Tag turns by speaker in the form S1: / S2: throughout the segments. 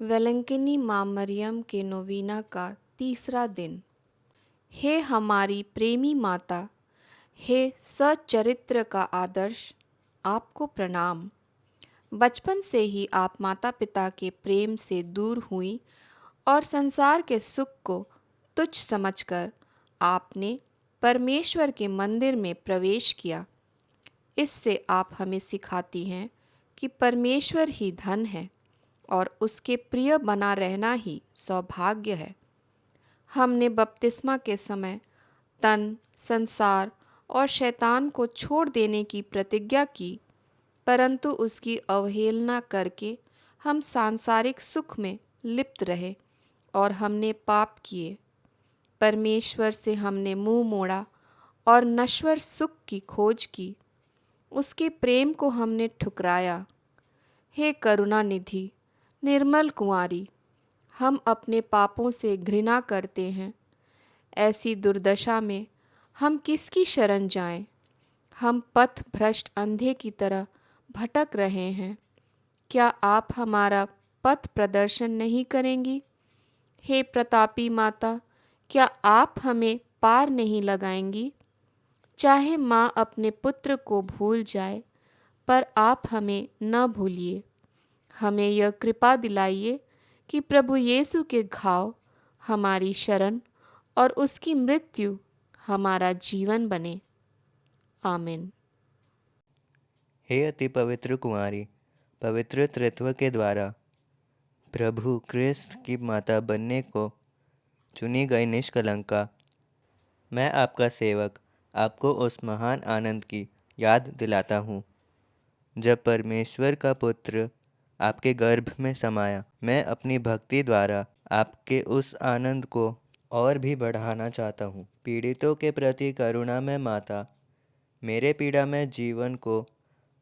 S1: वेलेंकिनी माँ मरियम के नोवीना का तीसरा दिन। हे हमारी प्रेमी माता, हे सच्चरित्र का आदर्श, आपको प्रणाम। बचपन से ही आप माता पिता के प्रेम से दूर हुई और संसार के सुख को तुच्छ समझकर आपने परमेश्वर के मंदिर में प्रवेश किया। इससे आप हमें सिखाती हैं कि परमेश्वर ही धन है और उसके प्रिय बना रहना ही सौभाग्य है। हमने बपतिस्मा के समय तन, संसार और शैतान को छोड़ देने की प्रतिज्ञा की, परंतु उसकी अवहेलना करके हम सांसारिक सुख में लिप्त रहे और हमने पाप किए। परमेश्वर से हमने मुंह मोड़ा और नश्वर सुख की खोज की। उसके प्रेम को हमने ठुकराया। हे करुणा निधि, निर्मल कुंवारी, हम अपने पापों से घृणा करते हैं। ऐसी दुर्दशा में हम किसकी शरण जाएं? हम पथ भ्रष्ट अंधे की तरह भटक रहे हैं। क्या आप हमारा पथ प्रदर्शन नहीं करेंगी? हे प्रतापी माता, क्या आप हमें पार नहीं लगाएंगी? चाहे माँ अपने पुत्र को भूल जाए, पर आप हमें न भूलिए। हमें यह कृपा दिलाइए कि प्रभु यीशु के घाव हमारी शरण और उसकी मृत्यु हमारा जीवन बने। आमीन।
S2: हे अति पवित्र कुंवारी, पवित्र त्रित्व के द्वारा प्रभु क्रिस्त की माता बनने को चुनी गई निष्कलंका, मैं आपका सेवक आपको उस महान आनंद की याद दिलाता हूँ जब परमेश्वर का पुत्र आपके गर्भ में समाया। मैं अपनी भक्ति द्वारा आपके उस आनंद को और भी बढ़ाना चाहता हूँ। पीड़ितों के प्रति करुणा में माता, मेरे पीड़ा में जीवन को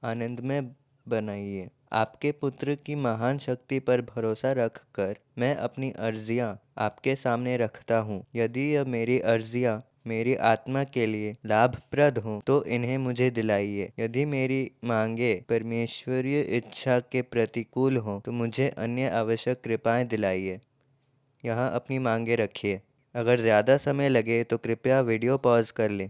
S2: आनंदमय बनाइए। आपके पुत्र की महान शक्ति पर भरोसा रखकर मैं अपनी अर्जियां आपके सामने रखता हूँ। यदि यह मेरी अर्जियां मेरी आत्मा के लिए लाभप्रद हों तो इन्हें मुझे दिलाइए। यदि मेरी मांगे परमेश्वरीय इच्छा के प्रतिकूल हों तो मुझे अन्य आवश्यक कृपाएं दिलाइए। यहाँ अपनी मांगे रखिए। अगर ज़्यादा समय लगे तो कृपया वीडियो पॉज कर लें।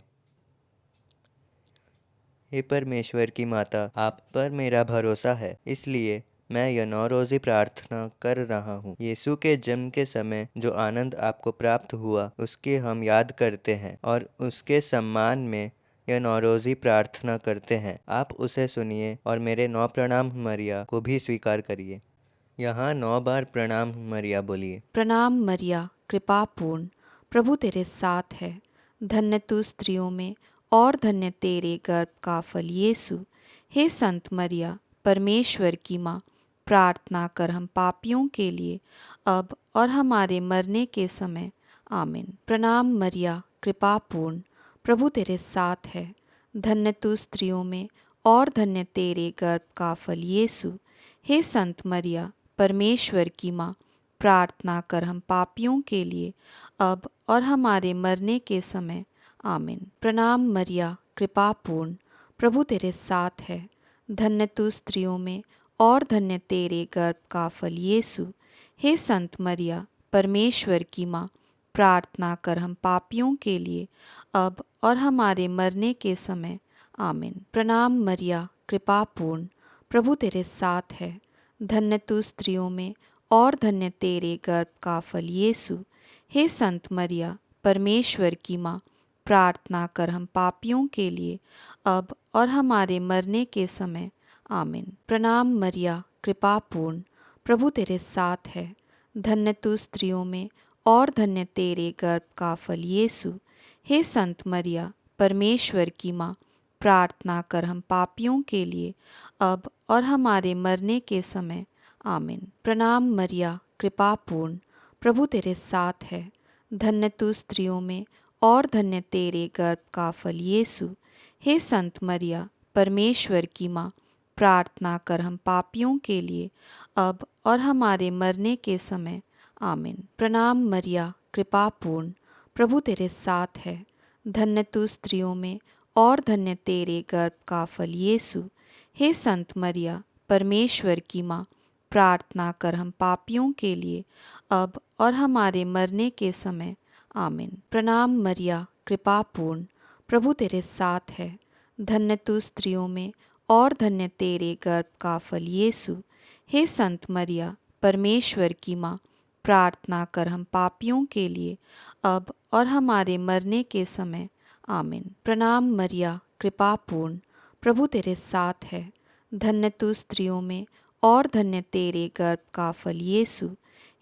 S2: हे परमेश्वर की माता, आप पर मेरा भरोसा है, इसलिए मैं यह नौरोज़ी प्रार्थना कर रहा हूँ। यीशु के जन्म के समय जो आनंद आपको प्राप्त हुआ उसकी हम याद करते हैं और उसके सम्मान में यह नौरोज़ी प्रार्थना करते हैं। आप उसे सुनिए और मेरे 9 प्रणाम मरिया को भी स्वीकार करिए। यहाँ 9 बार प्रणाम मरिया बोलिए।
S1: प्रणाम मरिया, कृपा पूर्ण, प्रभु तेरे साथ है। धन्य तू स्त्रियों में और धन्य तेरे गर्भ का फल यीशु। हे संत मरिया, परमेश्वर की माँ, प्रार्थना कर हम पापियों के लिए अब और हमारे मरने के समय। आमीन। प्रणाम मरिया, कृपा पूर्ण, प्रभु तेरे साथ है। धन्य तू स्त्रियों में और धन्य तेरे गर्भ का फल यीशु। हे संत मरिया, परमेश्वर की माँ, प्रार्थना कर हम पापियों के लिए अब और हमारे मरने के समय। आमीन। प्रणाम मरिया, कृपा पूर्ण, प्रभु तेरे साथ है। धन्य तू स्त्रियों में और धन्य तेरे गर्भ का फल यीशु। हे संत मरिया, परमेश्वर की माँ, प्रार्थना कर हम पापियों के लिए अब और हमारे मरने के समय। आमीन। प्रणाम मरिया, कृपा पूर्ण, प्रभु तेरे साथ है। धन्य तू स्त्रियों में और धन्य तेरे गर्भ का फल यीशु। हे संत मरिया, परमेश्वर की माँ, प्रार्थना कर हम पापियों के लिए अब और हमारे मरने के समय। आमीन। प्रणाम मरिया, कृपा पूर्ण, प्रभु तेरे साथ है। धन्य तू स्त्रियों में और धन्य तेरे गर्भ का फल यीशु। हे संत मरिया, परमेश्वर की माँ, प्रार्थना कर हम पापियों के लिए अब और हमारे मरने के समय। आमीन। प्रणाम मरिया, कृपा पूर्ण, प्रभु तेरे साथ है। धन्य तू स्त्रियों में और धन्य तेरे गर्भ का फल यीशु। हे संत मरिया, परमेश्वर की माँ, प्रार्थना कर हम पापियों के लिए अब और हमारे मरने के समय। आमीन। प्रणाम मरिया, कृपा पूर्ण, प्रभु तेरे साथ है। धन्य तू स्त्रियों में और धन्य तेरे गर्भ का फल यीशु। हे संत मरिया, परमेश्वर की माँ, प्रार्थना कर हम पापियों के लिए अब और हमारे मरने के समय आमीन। प्रणाम मरिया, कृपा पूर्ण, प्रभु तेरे साथ है। धन्य तू स्त्रियों में और धन्य तेरे गर्भ का फल यीशु। हे संत मरिया, परमेश्वर की माँ, प्रार्थना कर हम पापियों के लिए अब और हमारे मरने के समय आमीन। प्रणाम मरिया, कृपा पूर्ण, प्रभु तेरे साथ है। धन्य तू स्त्रियों में और धन्य तेरे गर्भ का फल यीशु।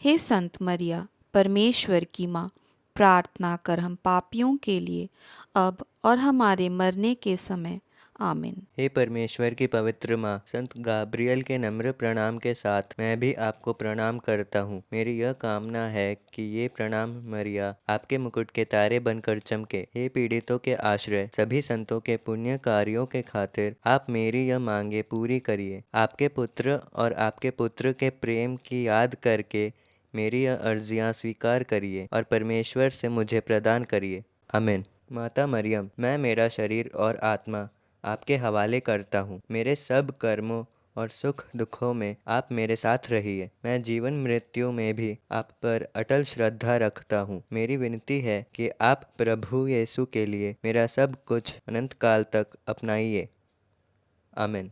S1: हे संत मरिया, परमेश्वर की माँ, प्रार्थना कर हम पापियों के लिए अब और हमारे मरने के समय आमीन।
S2: हे परमेश्वर की पवित्र माँ, संत गाब्रियल के नम्र प्रणाम के साथ मैं भी आपको प्रणाम करता हूँ। मेरी यह कामना है कि ये प्रणाम मरिया आपके मुकुट के तारे बनकर चमके। हे पीड़ितों के आश्रय, सभी संतों के पुण्य कार्यों के खातिर आप मेरी यह मांगे पूरी करिए। आपके पुत्र और आपके पुत्र के प्रेम की याद करके मेरी यह अर्जियाँ स्वीकार करिए और परमेश्वर से मुझे प्रदान करिए। आमीन। माता मरियम, मैं मेरा शरीर और आत्मा आपके हवाले करता हूँ। मेरे सब कर्मों और सुख दुखों में आप मेरे साथ रहिए। मैं जीवन मृत्यु में भी आप पर अटल श्रद्धा रखता हूँ। मेरी विनती है कि आप प्रभु यीशु के लिए मेरा सब कुछ अनंत काल तक अपनाइए। आमीन।